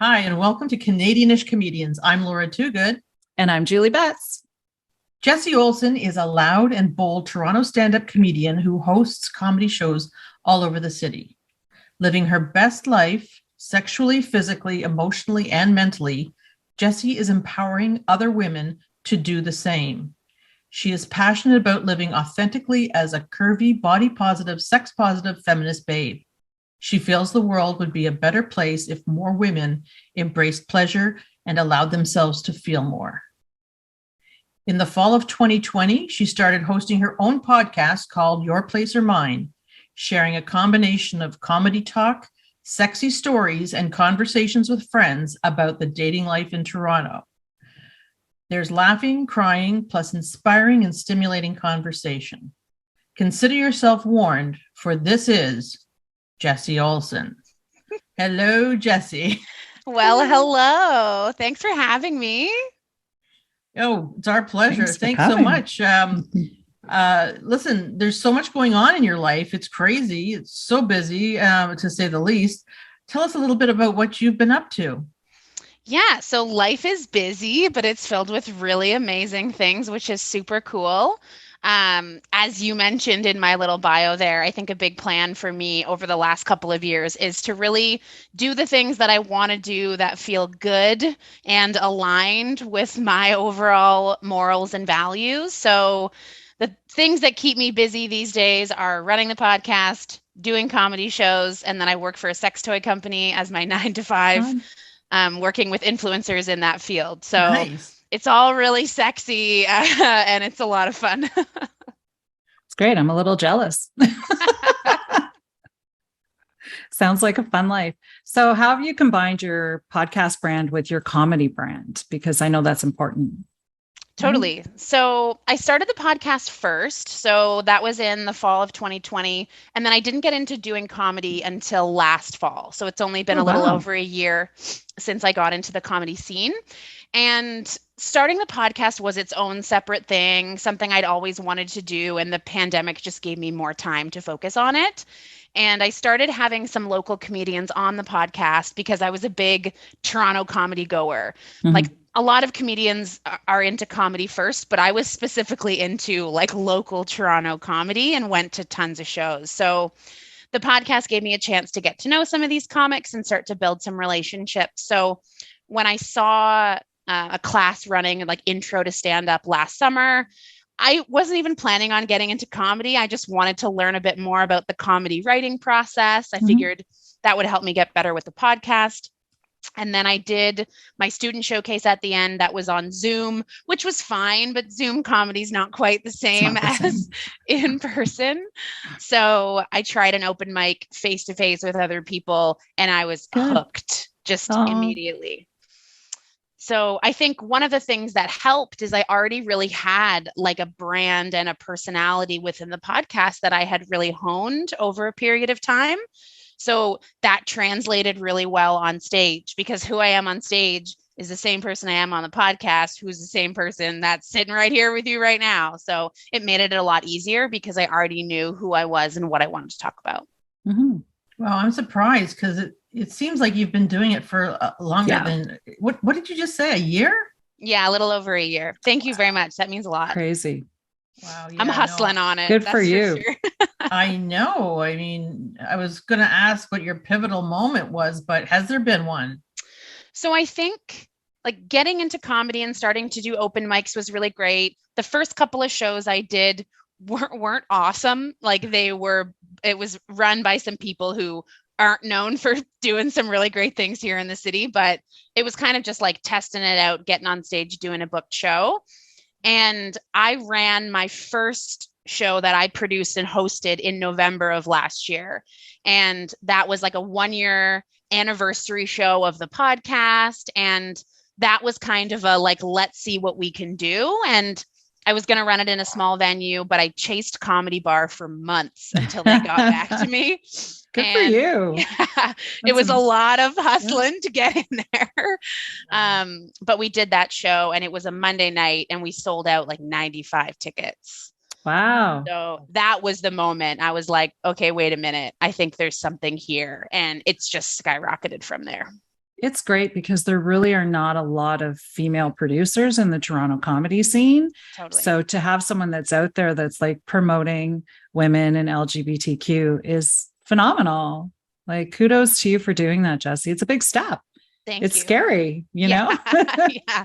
Hi, and welcome to Canadianish Comedians. I'm Laura Toogood. And I'm Julie Betts. Jessie Olsen is a loud and bold Toronto stand-up comedian who hosts comedy shows all over the city. Living her best life, sexually, physically, emotionally, and mentally, Jessie is empowering other women to do the same. She is passionate about living authentically as a curvy, body-positive, sex-positive feminist babe. She feels the world would be a better place if more women embraced pleasure and allowed themselves to feel more. In the fall of 2020, she started hosting her own podcast called Your Place or Mine, sharing a combination of comedy talk, sexy stories, and conversations with friends about the dating life in Toronto. There's laughing, crying, plus inspiring and stimulating conversation. Consider yourself warned, for this is Jessie Olsen. Hello, Jessie. Well, hello. Thanks for having me. Oh, it's our pleasure. Thanks so much. Listen, there's so much going on in your life. It's crazy. It's so busy, to say the least. Tell us a little bit about what you've been up to. Yeah, so life is busy, but it's filled with really amazing things, which is super cool. As you mentioned in my little bio there, I think a big plan for me over the last couple of years is to really do the things that I want to do that feel good and aligned with my overall morals and values. So the things that keep me busy these days are running the podcast, doing comedy shows, and then I work for a sex toy company as my 9 to 5, working with influencers in that field. So nice. It's all really sexy and it's a lot of fun. It's great. I'm a little jealous. Sounds like a fun life. So how have you combined your podcast brand with your comedy brand? Because I know that's important. Totally. So I started the podcast first. So that was in the fall of 2020. And then I didn't get into doing comedy until last fall. So it's only been a little over a year since I got into the comedy scene. And starting the podcast was its own separate thing, something I'd always wanted to do. And the pandemic just gave me more time to focus on it. And I started having some local comedians on the podcast because I was a big Toronto comedy goer. Mm-hmm. Like a lot of comedians are into comedy first, but I was specifically into like local Toronto comedy and went to tons of shows. So the podcast gave me a chance to get to know some of these comics and start to build some relationships. So when I saw a class running like intro to stand up last summer, I wasn't even planning on getting into comedy. I just wanted to learn a bit more about the comedy writing process. I figured that would help me get better with the podcast. And then I did my student showcase at the end that was on Zoom, which was fine, but Zoom comedy is not quite the same as in person. So I tried an open mic face-to-face with other people and I was hooked just immediately. So I think one of the things that helped is I already really had like a brand and a personality within the podcast that I had really honed over a period of time. So that translated really well on stage because who I am on stage is the same person I am on the podcast, who's the same person that's sitting right here with you right now. So it made it a lot easier because I already knew who I was and what I wanted to talk about. Mm-hmm. Well, I'm surprised because it seems like you've been doing it for longer than, what did you just say, a year? Yeah, a little over a year. Thank you very much. That means a lot. Crazy. Wow. Yeah, I'm hustling on it. Good for you. Sure. I know. I mean, I was going to ask what your pivotal moment was, but has there been one? So I think like getting into comedy and starting to do open mics was really great. The first couple of shows I did weren't awesome. Like it was run by some people who aren't known for doing some really great things here in the city, but it was kind of just like testing it out, getting on stage, doing a booked show. And I ran my first show that I produced and hosted in November of last year. And that was like a 1-year anniversary show of the podcast. And that was kind of a like, let's see what we can do. And I was going to run it in a small venue, but I chased Comedy Bar for months until they got back to me. Good for you. Yeah, it was a lot of hustling to get in there. But we did that show and it was a Monday night and we sold out like 95 tickets. Wow. So that was the moment I was like, okay, wait a minute. I think there's something here. And it's just skyrocketed from there. It's great because there really are not a lot of female producers in the Toronto comedy scene. Totally. So to have someone that's out there that's like promoting women and LGBTQ is phenomenal. Like, kudos to you for doing that, Jessie. It's a big step. It's scary, you know? Yeah.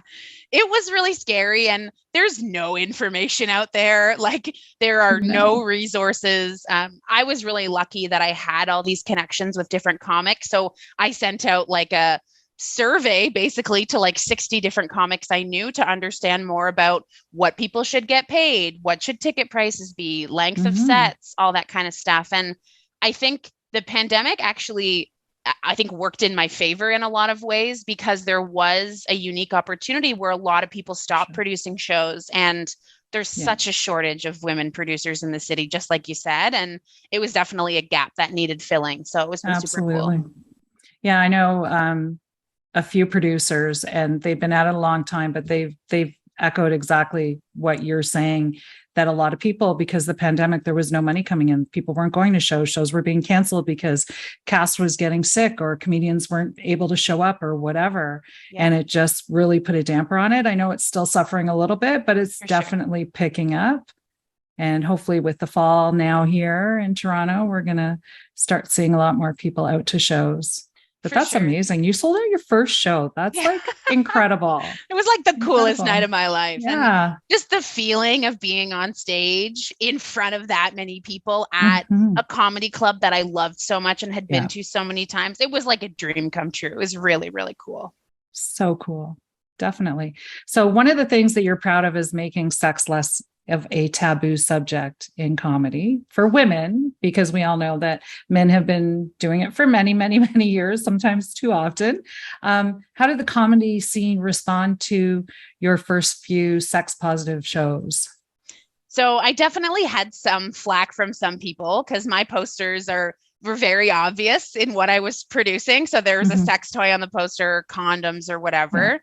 It was really scary. And there's no information out there. Like, there are no resources. I was really lucky that I had all these connections with different comics. So I sent out like a survey basically to like 60 different comics I knew to understand more about what people should get paid, what should ticket prices be, length of sets, all that kind of stuff. And I think the pandemic actually, I think, worked in my favor in a lot of ways, because there was a unique opportunity where a lot of people stopped producing shows, and there's such a shortage of women producers in the city, just like you said. And it was definitely a gap that needed filling. So it was super cool. Yeah, I know a few producers, and they've been at it a long time, but they've echoed exactly what you're saying, that a lot of people, because the pandemic, there was no money coming in. People weren't going to shows were being canceled because cast was getting sick or comedians weren't able to show up or whatever. Yeah. And it just really put a damper on it. I know it's still suffering a little bit, but it's definitely picking up. And hopefully with the fall now here in Toronto, we're going to start seeing a lot more people out to shows. But that's amazing. You sold out your first show. That's like incredible. It was like the coolest night of my life. Yeah. And just the feeling of being on stage in front of that many people at a comedy club that I loved so much and had been to so many times. It was like a dream come true. It was really, really cool. So cool. Definitely. So one of the things that you're proud of is making sex less of a taboo subject in comedy for women, because we all know that men have been doing it for many, many, many years, sometimes too often. How did the comedy scene respond to your first few sex positive shows? So I definitely had some flack from some people, because my posters were very obvious in what I was producing. So there was a sex toy on the poster, condoms or whatever. Yeah.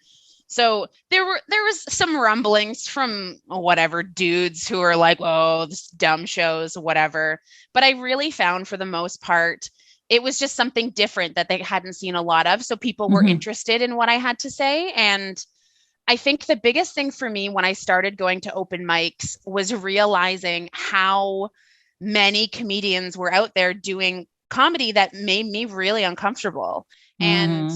So there was some rumblings from whatever dudes who are like, oh, this dumb shows, whatever. But I really found, for the most part, it was just something different that they hadn't seen a lot of. So people were interested in what I had to say. And I think the biggest thing for me when I started going to open mics was realizing how many comedians were out there doing comedy that made me really uncomfortable. And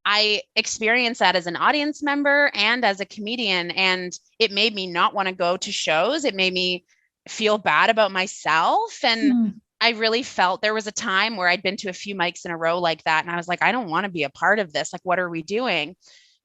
I experienced that as an audience member and as a comedian, and it made me not want to go to shows. It made me feel bad about myself. And I really felt there was a time where I'd been to a few mics in a row like that. And I was like, I don't want to be a part of this. Like, what are we doing?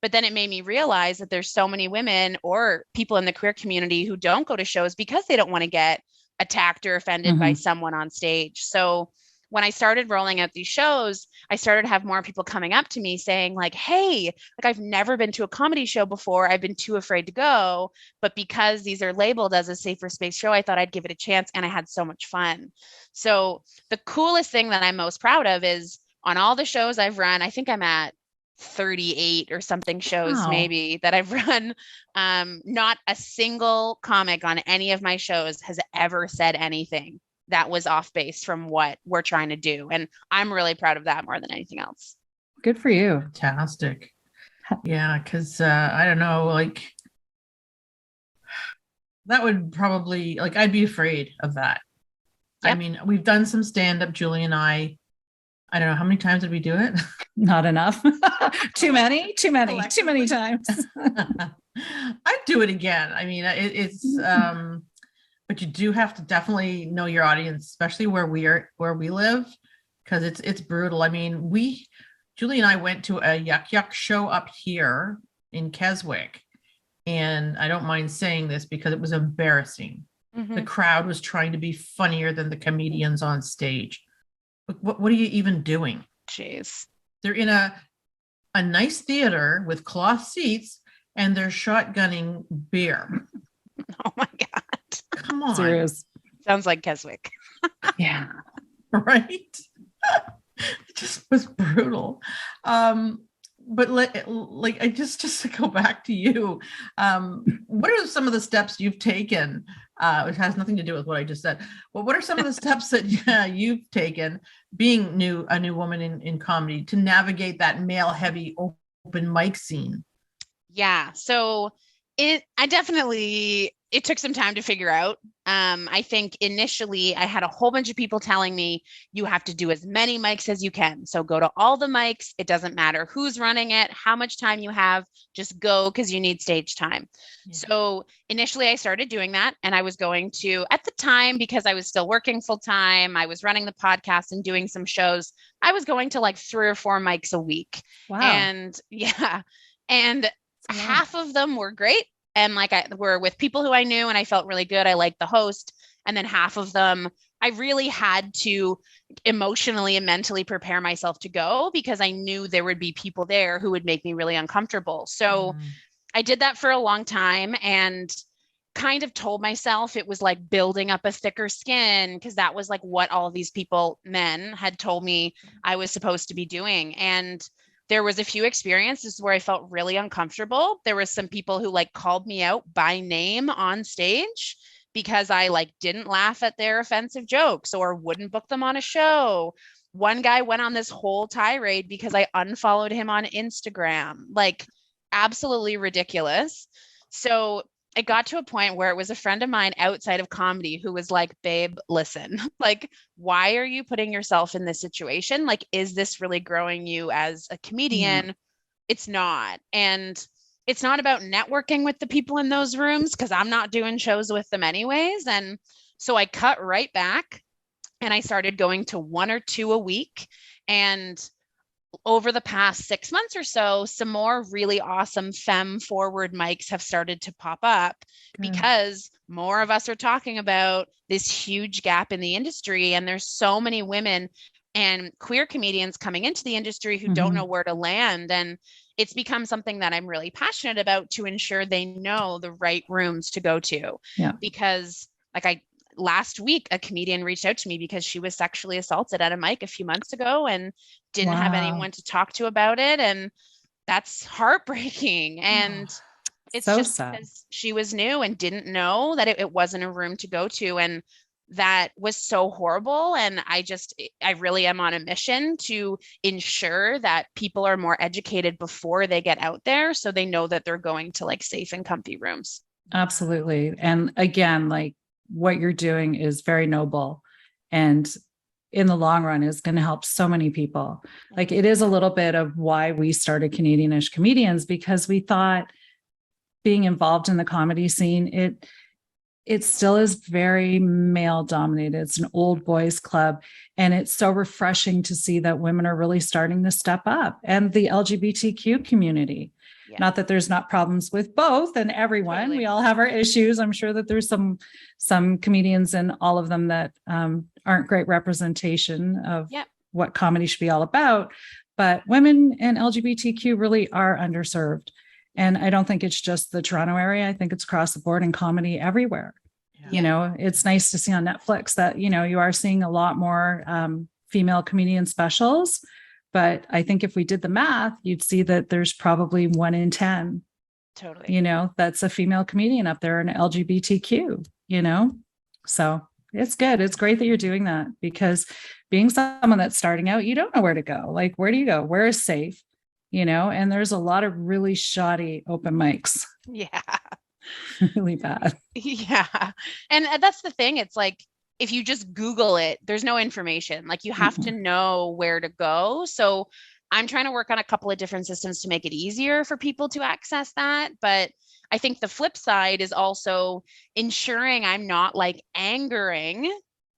But then it made me realize that there's so many women or people in the queer community who don't go to shows because they don't want to get attacked or offended by someone on stage. So when I started rolling out these shows, I started to have more people coming up to me saying like, hey, like, I've never been to a comedy show before. I've been too afraid to go. But because these are labeled as a safer space show, I thought I'd give it a chance. And I had so much fun. So the coolest thing that I'm most proud of is on all the shows I've run, I think I'm at 38 or something shows maybe that I've run. Not a single comic on any of my shows has ever said anything that was off base from what we're trying to do. And I'm really proud of that more than anything else. Good for you. Fantastic. Yeah. Cause I don't know, like that would probably, like, I'd be afraid of that. Yep. I mean, we've done some stand-up, Julie and I don't know, how many times did we do it? Not enough. Too many times. I'd do it again. I mean, it's but you do have to definitely know your audience, especially where we live, because it's brutal. I mean, Julie and I went to a Yuck Yuck show up here in Keswick, and I don't mind saying this because it was embarrassing. The crowd was trying to be funnier than the comedians on stage. What are you even doing? Jeez. They're in a nice theater with cloth seats, and they're shotgunning beer. Oh my God. Come on. Serious. Sounds like Keswick. Yeah. Right? It just was brutal. But like, I just to go back to you, what are some of the steps you've taken It has nothing to do with what I just said. Well, what are some of the steps that you've taken being a new woman in comedy to navigate that male heavy open mic scene? Yeah. So it took some time to figure out. I think initially I had a whole bunch of people telling me you have to do as many mics as you can. So go to all the mics. It doesn't matter who's running it, how much time you have, just go because you need stage time. Yeah. So initially I started doing that, and I was going to, at the time, because I was still working full time, I was running the podcast and doing some shows. I was going to like 3 or 4 mics a week. Wow. And yeah. And half of them were great. And like were with people who I knew and I felt really good. I liked the host. And then half of them, I really had to emotionally and mentally prepare myself to go because I knew there would be people there who would make me really uncomfortable. So I did that for a long time and kind of told myself it was like building up a thicker skin because that was like what all of these people, men, had told me I was supposed to be doing. And there was a few experiences where I felt really uncomfortable. There was some people who like called me out by name on stage because I like didn't laugh at their offensive jokes or wouldn't book them on a show. One guy went on this whole tirade because I unfollowed him on Instagram, like absolutely ridiculous. So it got to a point where it was a friend of mine outside of comedy who was like, babe, listen, like, why are you putting yourself in this situation? Like, is this really growing you as a comedian? Mm. It's not. And it's not about networking with the people in those rooms because I'm not doing shows with them anyways. And so I cut right back and I started going to 1 or 2 a week. And over the past 6 months or so, some more really awesome femme forward mics have started to pop up because more of us are talking about this huge gap in the industry. And there's so many women and queer comedians coming into the industry who don't know where to land. And it's become something that I'm really passionate about to ensure they know the right rooms to go to. Yeah. Because like last week, a comedian reached out to me because she was sexually assaulted at a mic a few months ago and didn't have anyone to talk to about it. And that's heartbreaking. And it's so just sad because she was new and didn't know that it wasn't a room to go to. And that was so horrible. And I really am on a mission to ensure that people are more educated before they get out there so they know that they're going to like safe and comfy rooms. Absolutely. And again, like, what you're doing is very noble and in the long run is going to help so many people. Like, it is a little bit of why we started Canadianish Comedians, because we thought being involved in the comedy scene, it still is very male dominated. It's an old boys club. And it's so refreshing to see that women are really starting to step up, and the LGBTQ community. Yeah. Not that there's not problems with both and everyone. Totally. We all have our issues. I'm sure that there's some comedians in all of them that aren't great representation of what comedy should be all about. But women and LGBTQ really are underserved. And I don't think it's just the Toronto area. I think it's across the board in comedy everywhere. Yeah. You know, it's nice to see on Netflix that, you know, you are seeing a lot more female comedian specials. But I think if we did the math, you'd see that there's probably 1 in 10, totally, you know, that's a female comedian up there in LGBTQ, you know, so it's good. It's great that you're doing that, because being someone that's starting out, you don't know where to go. Like, where do you go? Where is safe? You know, and there's a lot of really shoddy open mics. Yeah. Really bad. Yeah. And that's the thing. It's like, if you just Google it, there's no information. Like, you have to know where to go. So I'm trying to work on a couple of different systems to make it easier for people to access that. But I think the flip side is also ensuring I'm not like angering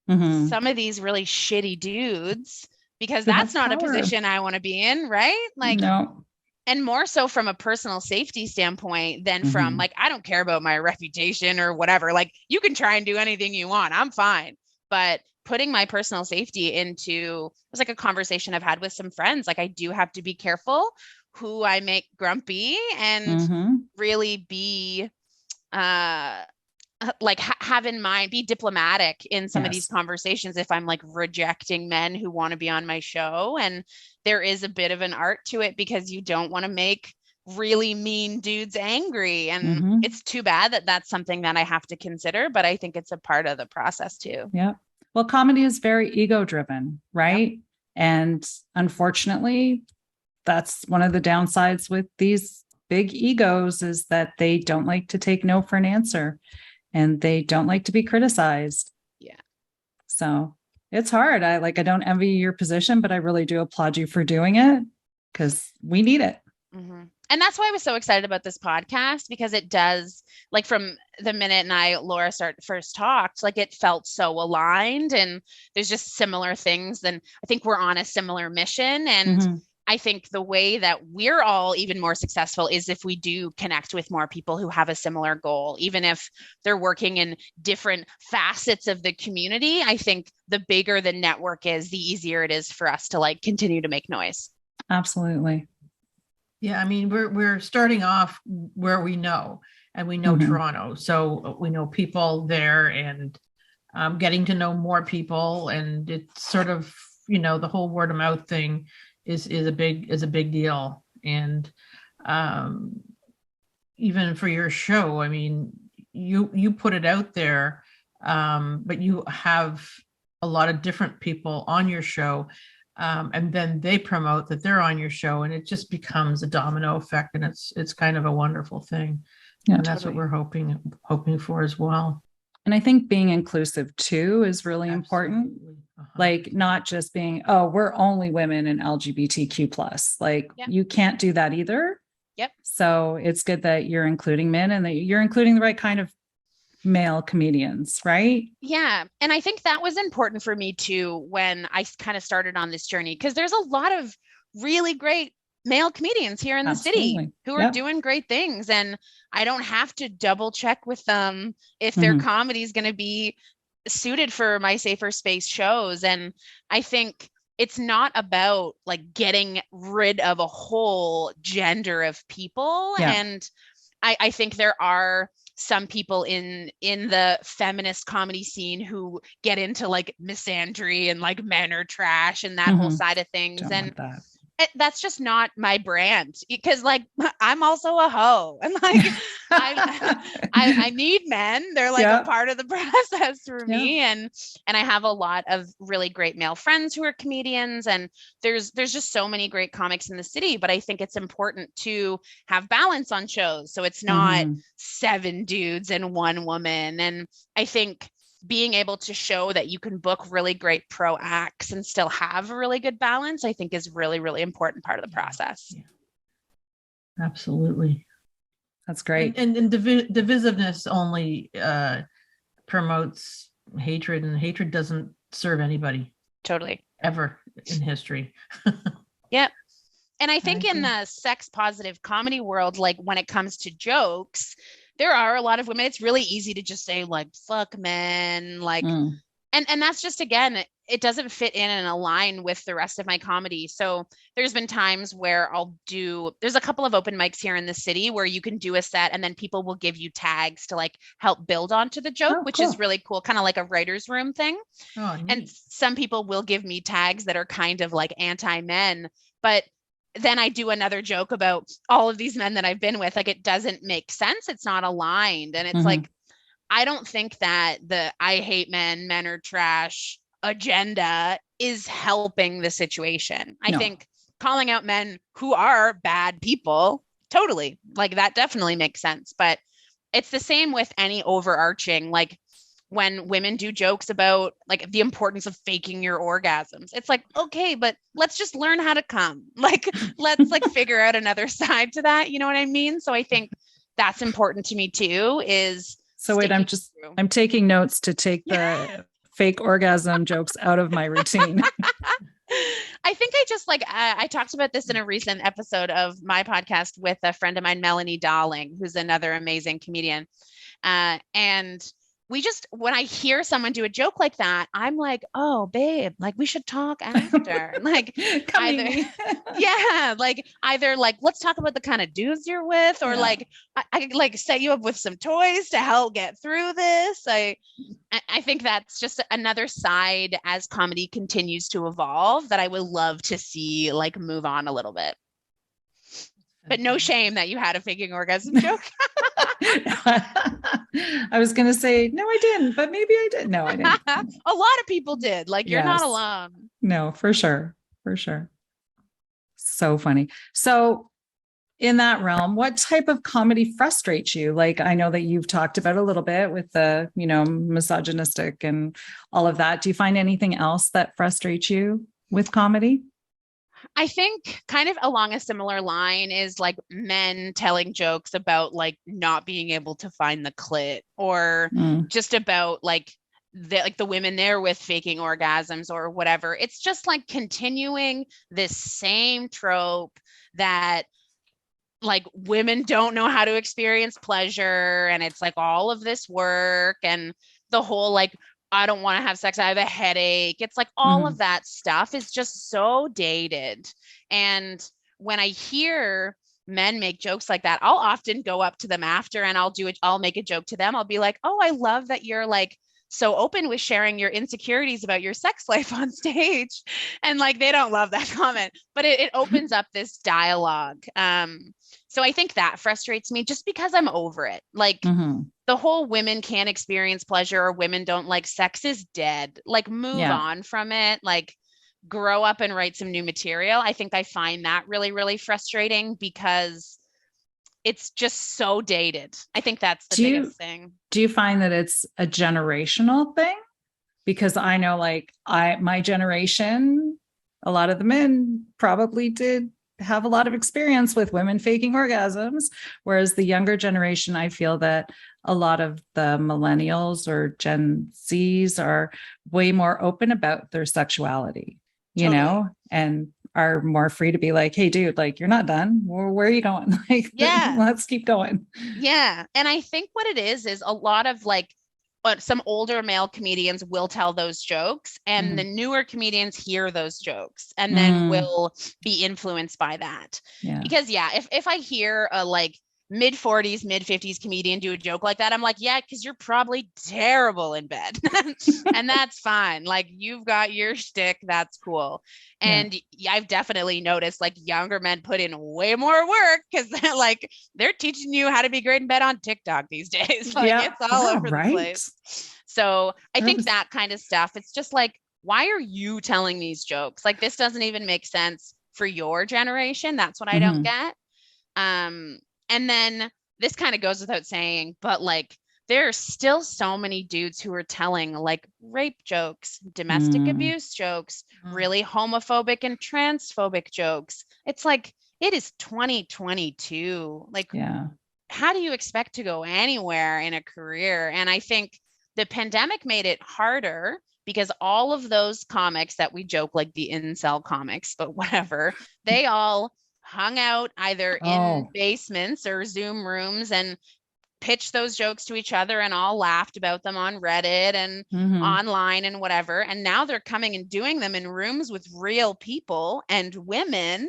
some of these really shitty dudes, because that's not a position I want to be in. Right. Like, no. And more so from a personal safety standpoint than from like, I don't care about my reputation or whatever. Like, you can try and do anything you want. I'm fine. But putting my personal safety into, it was like a conversation I've had with some friends. Like, I do have to be careful who I make grumpy and really be, like have in mind, be diplomatic in some of these conversations if I'm like rejecting men who want to be on my show. And there is a bit of an art to it, because you don't want to make really mean dudes angry. And Mhm. it's too bad that that's something that I have to consider, but I think it's a part of the process too. Yeah. Well, comedy is very ego driven, right? Yep. And unfortunately, that's one of the downsides with these big egos is that they don't like to take no for an answer and they don't like to be criticized. Yeah. So it's hard. I don't envy your position, but I really do applaud you for doing it because we need it. Mm-hmm. And that's why I was so excited about this podcast, because it does, like, from the minute Laura first talked, like, it felt so aligned and there's just similar things. And I think we're on a similar mission. And mm-hmm. I think the way that we're all even more successful is if we do connect with more people who have a similar goal, even if they're working in different facets of the community. I think the bigger the network is, the easier it is for us to like continue to make noise. Absolutely. Yeah, I mean, we're starting off where we know, and we know mm-hmm. Toronto, so we know people there, and getting to know more people, and it's sort of, you know, the whole word of mouth thing is a big deal, and even for your show, I mean, you put it out there, but you have a lot of different people on your show. And then they promote that they're on your show, and it just becomes a domino effect, and it's kind of a wonderful thing. Yeah, and that's totally what we're hoping for as well. And I think being inclusive too is really important. Like not just being, oh, we're only women and LGBTQ plus. Like you can't do that either. Yep. So it's good that you're including men and that you're including the right kind of male comedians, right? Yeah. And I think that was important for me too, when I kind of started on this journey, because there's a lot of really great male comedians here in the city who are doing great things. And I don't have to double check with them if their comedy is going to be suited for my safer space shows. And I think it's not about like getting rid of a whole gender of people. Yeah. And I think there are some people in the feminist comedy scene who get into like misandry and like men are trash and that whole side of things. Don't and want that. That's just not my brand, because like I'm also a hoe, and like I need men. They're like a part of the process for me. And I have a lot of really great male friends who are comedians, and there's just so many great comics in the city, but I think it's important to have balance on shows. So it's not 7 dudes and 1 woman. And I think being able to show that you can book really great pro acts and still have a really good balance, I think is really, really important part of the process. Yeah. Absolutely. That's great. And divisiveness only promotes hatred, and hatred doesn't serve anybody. Totally. Ever in history. Yep. And I think in the sex positive comedy world, like when it comes to jokes, there are a lot of women. It's really easy to just say like, fuck men, like, and that's just, again, it doesn't fit in and align with the rest of my comedy. So there's been times where there's a couple of open mics here in the city where you can do a set and then people will give you tags to like help build onto the joke, which is really cool. Kind of like a writer's room thing. Oh, neat. And some people will give me tags that are kind of like anti-men, but then I do another joke about all of these men that I've been with. Like, it doesn't make sense. It's not aligned. And it's like, I don't think that the I hate men are trash agenda is helping the situation. I think calling out men who are bad people, totally, like that definitely makes sense. But it's the same with any overarching, like, when women do jokes about like the importance of faking your orgasms, it's like, okay, but let's just learn how to come. Like, let's like figure out another side to that. You know what I mean? So I think that's important to me too, is. So wait, I'm taking notes to take the fake orgasm jokes out of my routine. I think I just like, I talked about this in a recent episode of my podcast with a friend of mine, Melanie Darling, who's another amazing comedian. And when I hear someone do a joke like that, I'm like, oh, babe, like we should talk after. Like, either like, let's talk about the kind of dudes you're with, or like, I like set you up with some toys to help get through this. I think that's just another side as comedy continues to evolve that I would love to see like move on a little bit. But no shame that you had a faking orgasm joke. I was going to say, no, I didn't, but maybe I did. No, I didn't. A lot of people did. Like, you're not Yes. alone. No, for sure. For sure. So funny. So in that realm, what type of comedy frustrates you? Like, I know that you've talked about a little bit with the, misogynistic and all of that. Do you find anything else that frustrates you with comedy? I think kind of along a similar line is like men telling jokes about like not being able to find the clit, or just about like the women they're with faking orgasms or whatever. It's just like continuing this same trope that like women don't know how to experience pleasure, and it's like all of this work and the whole like, I don't want to have sex, I have a headache. It's like all of that stuff is just so dated. And when I hear men make jokes like that, I'll often go up to them after and I'll make a joke to them. I'll be like, oh, I love that you're like so open with sharing your insecurities about your sex life on stage. And like, they don't love that comment, but it opens up this dialogue. So I think that frustrates me just because I'm over it. Like the whole women can't experience pleasure or women don't like sex is dead. Like move on from it. Like grow up and write some new material. I think I find that really, really frustrating because it's just so dated. I think that's the biggest thing. Do you find that it's a generational thing? Because I know like my generation, a lot of the men probably did have a lot of experience with women faking orgasms, whereas the younger generation, I feel that a lot of the millennials or Gen Zs are way more open about their sexuality, and are more free to be like, hey, dude, like, you're not done. Where are you going? Like, let's keep going. Yeah. And I think what it is a lot of like, but some older male comedians will tell those jokes and the newer comedians hear those jokes and then will be influenced by that. Yeah. Because if I hear a like mid-40s, mid-50s comedian do a joke like that, I'm like, yeah, because you're probably terrible in bed. And that's fine. Like, you've got your shtick. That's cool. And I've definitely noticed like younger men put in way more work because they're teaching you how to be great in bed on TikTok these days. Like it's all over the place. So I think that kind of stuff, it's just like, why are you telling these jokes? Like, this doesn't even make sense for your generation. That's what I don't get. And then this kind of goes without saying, but like, there are still so many dudes who are telling like rape jokes, domestic abuse jokes, really homophobic and transphobic jokes. It's like, it is 2022. Like, how do you expect to go anywhere in a career? And I think the pandemic made it harder because all of those comics that we joke, like the incel comics, but whatever, they all hung out either in basements or Zoom rooms and pitched those jokes to each other and all laughed about them on Reddit and online and whatever. And now they're coming and doing them in rooms with real people and women,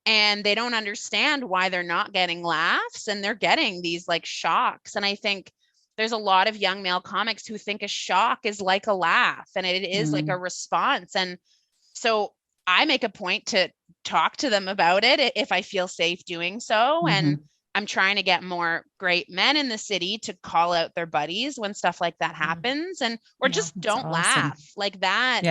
and they don't understand why they're not getting laughs and they're getting these like shocks. And I think there's a lot of young male comics who think a shock is like a laugh and it is like a response. And so I make a point to talk to them about it if I feel safe doing so. And I'm trying to get more great men in the city to call out their buddies when stuff like that happens, and or just don't laugh like that.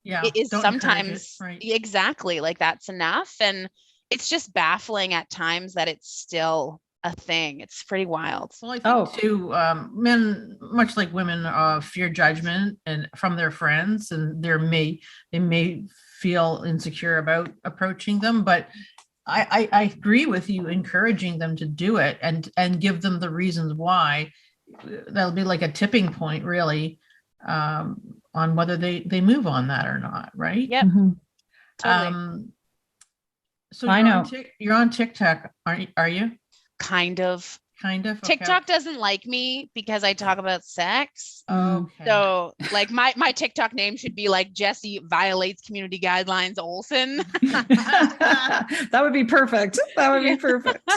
It is sometimes exactly like that's enough. And it's just baffling at times that it's still a thing. It's pretty wild. Well, I think too, men, much like women, fear judgment and from their friends, and they may feel insecure about approaching them, but I agree with you, encouraging them to do it and give them the reasons why. That'll be like a tipping point, really, on whether they move on that or not, right? Yep. Totally. So you're on TikTok, are you? Kind of. Okay. TikTok doesn't like me because I talk about sex. Okay. So like my TikTok name should be like Jessie violates community guidelines Olsen. That would be perfect. Be perfect.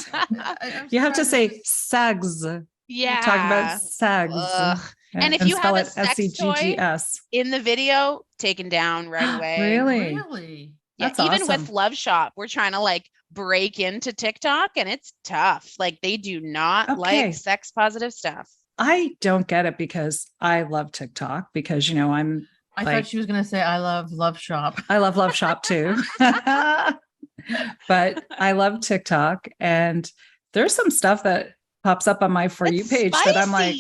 You have to say segs. Yeah. Talk about segs. And if you have a sex toy SEGGS in the video, taken down right away. Really? Yeah, That's even awesome. with Love Shop, we're trying to like break into TikTok, and it's tough. Like they do not like sex positive stuff. I don't get it because I love TikTok because, you know, I thought she was going to say, I love Love Shop. I love Love Shop too. But I love TikTok, and there's some stuff that pops up on my For You page that I'm like,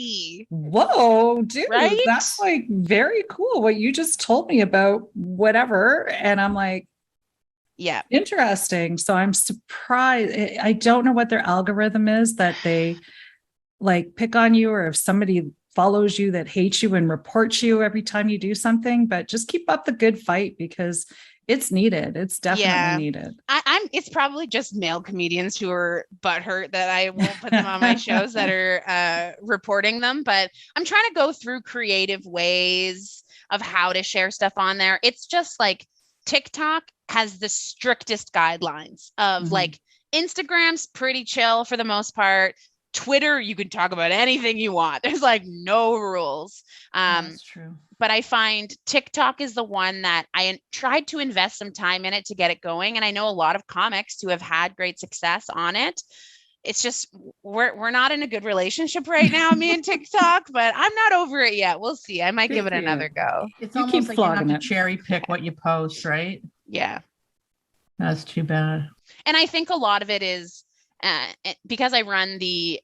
whoa, dude, right? That's like very cool. What you just told me about whatever. And I'm like, yeah, interesting. So I'm surprised. I don't know what their algorithm is that they like pick on you, or if somebody follows you that hates you and reports you every time you do something, but just keep up the good fight because it's needed. It's definitely needed. It's probably just male comedians who are butthurt that I won't put them on my shows that are reporting them. But I'm trying to go through creative ways of how to share stuff on there. It's just like TikTok has the strictest guidelines of like Instagram's pretty chill for the most part. Twitter, you can talk about anything you want. There's like no rules. That's true. But I find TikTok is the one that I tried to invest some time in it to get it going. And I know a lot of comics who have had great success on it. It's just, we're not in a good relationship right now, me and TikTok, but I'm not over it yet. We'll see. I might give it another go. It's almost like you have to cherry pick what you post, right? Yeah. That's too bad. And I think a lot of it is because I run the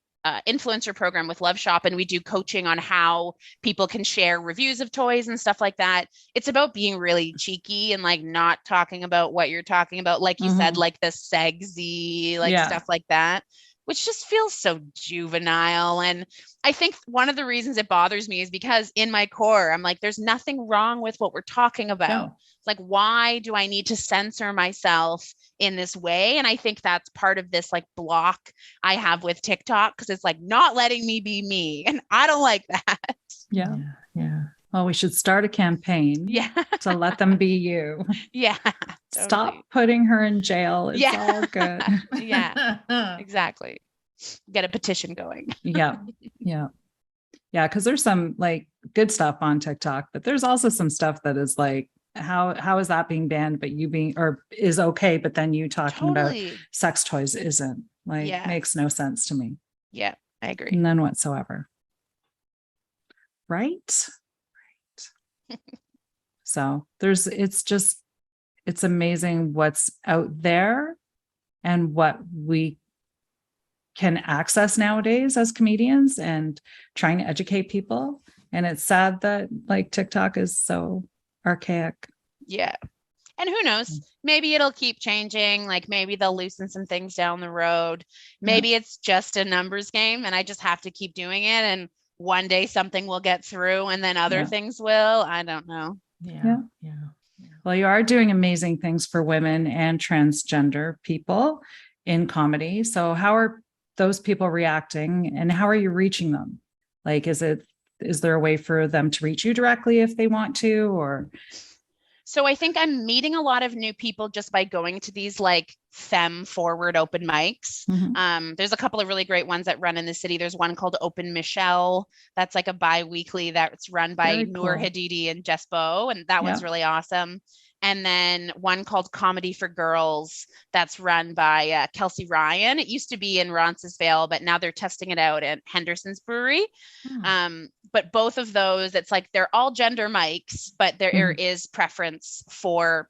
influencer program with Love Shop, and we do coaching on how people can share reviews of toys and stuff like that. It's about being really cheeky and like not talking about what you're talking about. Like you said, like the segsy, like stuff like that, which just feels so juvenile. And I think one of the reasons it bothers me is because in my core, I'm like, there's nothing wrong with what we're talking about. No. Like, why do I need to censor myself in this way? And I think that's part of this like block I have with TikTok, because it's like not letting me be me. And I don't like that. Yeah. Well, we should start a campaign to let them be you. Yeah. Totally. Stop putting her in jail. It's all good. Yeah, exactly. Get a petition going. Yeah. Because there's some like good stuff on TikTok, but there's also some stuff that is like, how is that being banned, but you being, or is okay, but then you talking about sex toys isn't, like, makes no sense to me. Yeah, I agree. None whatsoever. Right. So it's amazing what's out there and what we can access nowadays as comedians and trying to educate people. And it's sad that like TikTok is so archaic. Yeah. And who knows, maybe it'll keep changing. Like maybe they'll loosen some things down the road. Maybe it's just a numbers game and I just have to keep doing it. And one day something will get through and then other things will. I don't know. Yeah. Well, you are doing amazing things for women and transgender people in comedy. So how are those people reacting and how are you reaching them? Like, is there a way for them to reach you directly if they want to, or? So I think I'm meeting a lot of new people just by going to these like femme forward open mics. There's a couple of really great ones that run in the city. There's one called Open Michelle. That's like a bi-weekly that's run by Noor Hadidi and Jess Bow. And that one's really awesome. And then one called Comedy for Girls that's run by Kelsey Ryan. It used to be in Roncesvalles, but now they're testing it out at Henderson's Brewery. But both of those, it's like they're all gender mics, but there is preference for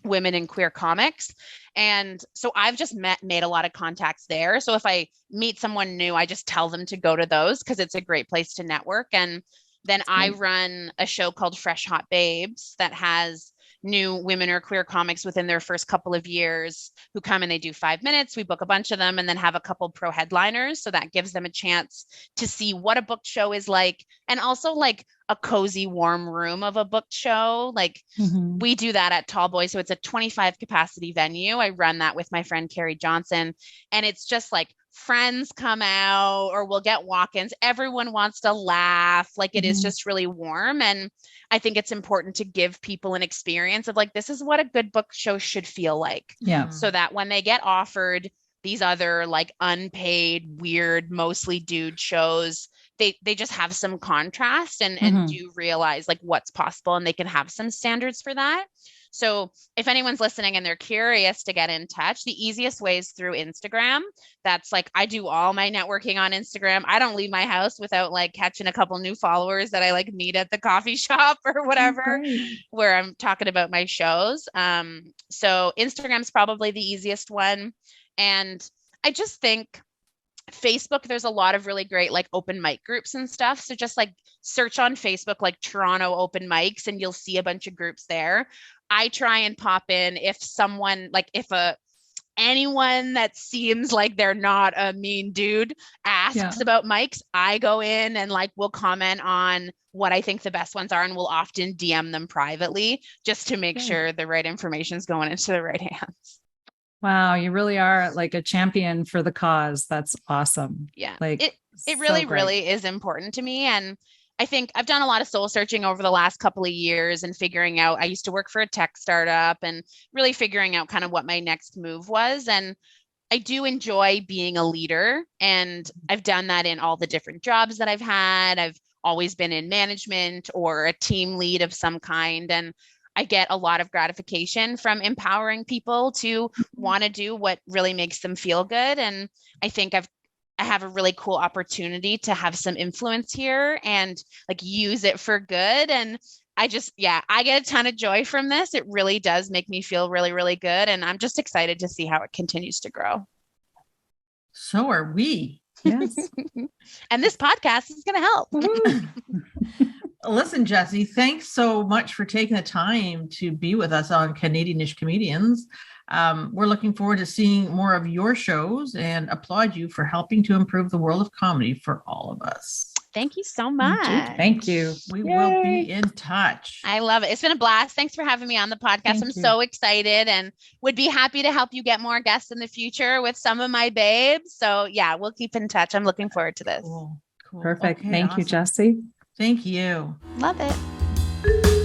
women and queer comics. And so I've just made a lot of contacts there. So if I meet someone new, I just tell them to go to those because it's a great place to network. And then I run a show called Fresh Hot Babes that has new women or queer comics within their first couple of years who come and they do 5 minutes. We book a bunch of them and then have a couple pro headliners. So that gives them a chance to see what a booked show is like. And also like a cozy, warm room of a booked show. Like we do that at Tall Boy. So it's a 25 capacity venue. I run that with my friend, Carrie Johnson. And it's just like friends come out or we'll get walk-ins. Everyone wants to laugh. Like it is just really warm. And I think it's important to give people an experience of like, this is what a good book show should feel like. Yeah. So that when they get offered these other like unpaid, weird, mostly dude shows, they just have some contrast and do realize like what's possible and they can have some standards for that. So if anyone's listening and they're curious to get in touch, the easiest way is through Instagram. That's like, I do all my networking on Instagram. I don't leave my house without like catching a couple new followers that I like meet at the coffee shop or whatever, where I'm talking about my shows. So Instagram's probably the easiest one. And I just think Facebook, there's a lot of really great like open mic groups and stuff. So just like search on Facebook, like Toronto open mics, and you'll see a bunch of groups there. I try and pop in if someone like anyone that seems like they're not a mean dude asks about mics, I go in and like will comment on what I think the best ones are, and will often DM them privately just to make sure the right information is going into the right hands. Wow, you really are like a champion for the cause. That's awesome. Yeah. Like it really, really is important to me. And I think I've done a lot of soul searching over the last couple of years and figuring out, I used to work for a tech startup and really figuring out kind of what my next move was. And I do enjoy being a leader, and I've done that in all the different jobs that I've had. I've always been in management or a team lead of some kind. And I get a lot of gratification from empowering people to want to do what really makes them feel good. And I think I have a really cool opportunity to have some influence here and like use it for good. And I get a ton of joy from this. It really does make me feel really, really good. And I'm just excited to see how it continues to grow. So are we. Yes. And this podcast is going to help. Listen, Jessie, thanks so much for taking the time to be with us on Canadianish Comedians. We're looking forward to seeing more of your shows and applaud you for helping to improve the world of comedy for all of us. Thank you so much. Thank you. We will be in touch. I love it. It's been a blast. Thanks for having me on the podcast. I'm so excited and would be happy to help you get more guests in the future with some of my babes. So yeah, we'll keep in touch. I'm looking forward to this. Cool. Perfect. Okay, Thank you, Jessie. Thank you. Love it.